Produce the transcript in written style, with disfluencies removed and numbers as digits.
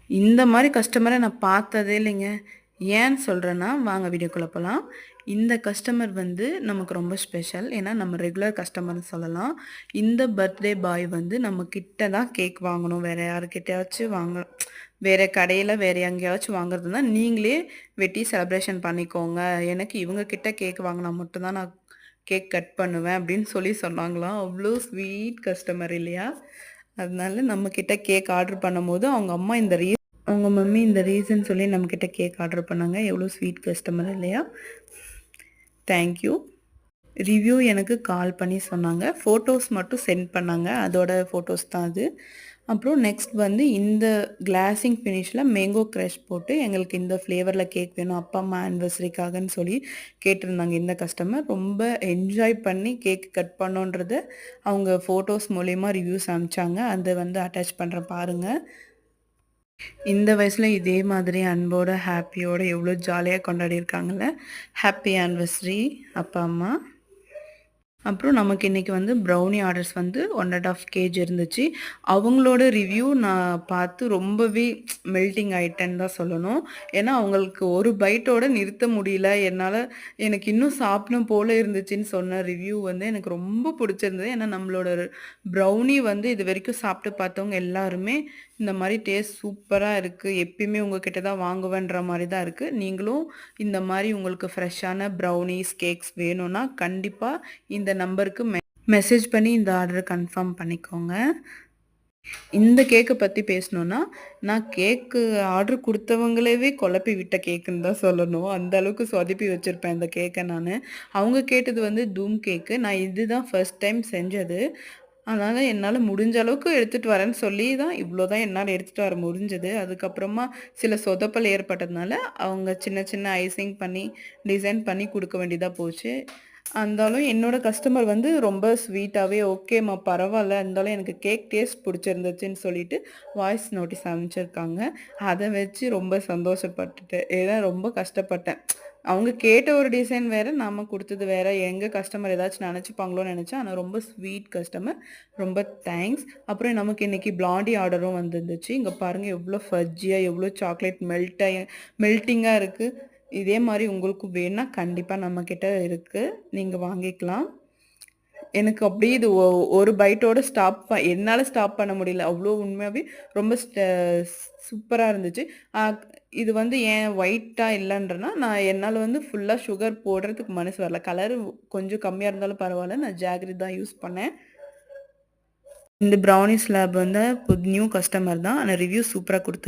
இந்த மாரி கஸ்டமர நான் பார்த்ததே இல்லைங்க. ஏன்னு சொல்றேன்னா, வாங்க வீடியோக்குள்ள போலாம். இந்த கஸ்டமர் வந்து நமக்கு ரொம்ப ஸ்பெஷல். ஏன்னா, நம்ம ரெகுலர் கஸ்டமர்ன்னு சொல்லலாம். இந்த பர்த்டே பாய் வந்து நம்ம கிட்ட தான் கேக் வாங்கணும். வேற யார்கிட்டயாச்சும் வேற கடையில வேற எங்கேயாச்சும் வாங்குறதுன்னா, நீங்களே வெட்டி செலிப்ரேஷன் பண்ணிக்கோங்க. எனக்கு இவங்க கிட்ட கேக் வாங்குனா மட்டும் தான் நான் கேக் கட் பண்ணுவேன் அப்படின்னு சொல்லி சொன்னாங்களாம். அவ்ளோ ஸ்வீட் கஸ்டமர் இல்லையா? அதனால நம்ம கிட்ட கேக் ஆர்டர் பண்ணும்போது, அவங்க மம்மி இந்த ரீசன் சொல்லி நம்மக்கிட்ட கேக் ஆர்டர் பண்ணாங்க. எவ்வளோ ஸ்வீட் கஸ்டமர் இல்லையா? Thank you. ரிவ்யூ எனக்கு கால் பண்ணி சொன்னாங்க. ஃபோட்டோஸ் மட்டும் சென்ட் பண்ணாங்க. அதோட ஃபோட்டோஸ் தான் அது. அப்புறம் நெக்ஸ்ட் வந்து இந்த கிளாசிங் ஃபினிஷில மேங்கோ க்ரஷ் போட்டு எங்களுக்கு இந்த ஃப்ளேவரில கேக் வேணும். அப்பா, அம்மா ஆனிவர்சரிக்காகன்னு சொல்லி கேட்டிருந்தாங்க இந்த கஸ்டமர். ரொம்ப என்ஜாய் பண்ணி கேக் கட் பண்ணோன்றத அவங்க ஃபோட்டோஸ் மூலியமா ரிவ்யூஸ் அனுப்பிச்சாங்க. அத வந்து அட்டாச் பண்றேன் பாருங்க. இந்த வயசுல இதே மாதிரி அன்போட, ஹேப்பியோட எவ்வளோ ஜாலியா கொண்டாடியிருக்காங்கல்ல. ஹேப்பி ஆனிவர்சரி அப்பா, அம்மா. அப்புறம் நமக்கு இன்னைக்கு வந்து ப்ரௌனி ஆர்டர்ஸ் வந்து 1 1/2 கேஜ் இருந்துச்சு. அவங்களோட ரிவ்யூ நான் பார்த்து ரொம்பவே மெல்ட்டிங் ஆயிட்டேன்னு தான் சொல்லணும். ஏன்னா, அவங்களுக்கு ஒரு பைட்டோட நிறுத்த முடியல. எனக்கு இன்னும் சாப்பிடணும் போல இருந்துச்சுன்னு சொன்ன ரிவ்யூ வந்து எனக்கு ரொம்ப பிடிச்சிருந்தது. ஏன்னா, நம்மளோட ப்ரௌனி வந்து இதுவரைக்கும் சாப்பிட்டு பார்த்தவங்க எல்லாருமே இந்த மாரி டேஸ்ட் சூப்பரா இருக்கு. எப்பயுமே உங்ககிட்ட தான் வாங்குவேன்ற மாரி தான் இருக்கு. நீங்களும் இந்த மாரி உங்களுக்கு ஃப்ரெஷ்ஷான ப்ரௌனீஸ், கேக்ஸ் வேணும்னா கண்டிப்பா இந்த நம்பருக்கு மெசேஜ் பண்ணி இந்த ஆர்டர கன்ஃபார்ம் பண்ணிக்கோங்க. இந்த கேக்க பத்தி பேசணும்னா, நான் கேக்கு ஆர்டர் குடுத்தவங்களவே குழப்பி விட்ட கேக்குன்னு தான் சொல்லணும். அந்த அளவுக்கு சொதப்பி வச்சிருப்பேன் இந்த கேக்க நானு. அவங்க கேட்டது வந்து தூம் கேக்கு. நான் இதுதான் ஃபர்ஸ்ட் டைம் செஞ்சது. அதனால என்னால முடிஞ்ச அளவுக்கு எடுத்துட்டு வரேன்னு சொல்லி தான் இவ்ளோ தான் என்னால எடுத்துட்டு வர முடிஞ்சது. அதுக்கப்புறமா சில சொதப்பல் ஏற்பட்டதுனால, அவங்க சின்ன சின்ன ஐசிங் பண்ணி, டிசைன் பண்ணி குடுக்க வேண்டியதா போச்சு. இருந்தாலும் என்னோட கஸ்டமர் வந்து ரொம்ப ஸ்வீட்டாவே, "ஓகேம்மா பரவால்ல. இருந்தாலும் எனக்கு கேக் டேஸ்ட் புடிச்சிருந்துச்சுன்னு" சொல்லிட்டு வாய்ஸ் நோட்டீஸ் அனுப்பிச்சிருக்காங்க. அத வச்சு ரொம்ப சந்தோஷப்பட்டுட்டேன். ஏன்னா ரொம்ப கஷ்டப்பட்டேன். அவங்க கேட்ட ஒரு டிசைன் வேற, நாம குடுத்தது வேற. எங்க கஸ்டமர் ஏதாச்சும் நெனச்சுப்பாங்களோன்னு நெனச்சேன். ஆனா ரொம்ப ஸ்வீட் கஸ்டமர். ரொம்ப தேங்க்ஸ். அப்புறம் நமக்கு இன்னைக்கு பிளாண்டி ஆர்டரும் வந்திருந்துச்சு. இங்க பாருங்க எவ்ளோ ஃபஜ்ஜியா, எவ்ளோ சாக்லேட் மெல்ட்டிங்கா இருக்கு. இதே மாரி உங்களுக்கும் வேணுனா கண்டிப்பா நம்மகிட்ட இருக்கு. நீங்க வாங்கிக்கலாம். எனக்கு அப்படியே இது ஒரு பைட்டோட என்னால ஸ்டாப் பண்ண முடியல. அவ்ளோ உண்மையாவே ரொம்ப சூப்பரா இருந்துச்சு. அ இது வந்து ஏன் ஒயிட்டா இல்லன்றனா, நான் என்னால வந்து ஃபுல்லா சுகர் போடுறதுக்கு மனசு வரல. கலர் கொஞ்சம் கம்மியா இருந்தாலும் பரவால்ல. நான் ஜாகரி தான் யூஸ் பண்ணேன். இந்த ப்ரௌனி ஸ்லாப் வந்து நியூ கஸ்டமர் தான். ஆனா ரிவ்யூ சூப்பரா குடுத்தாரு.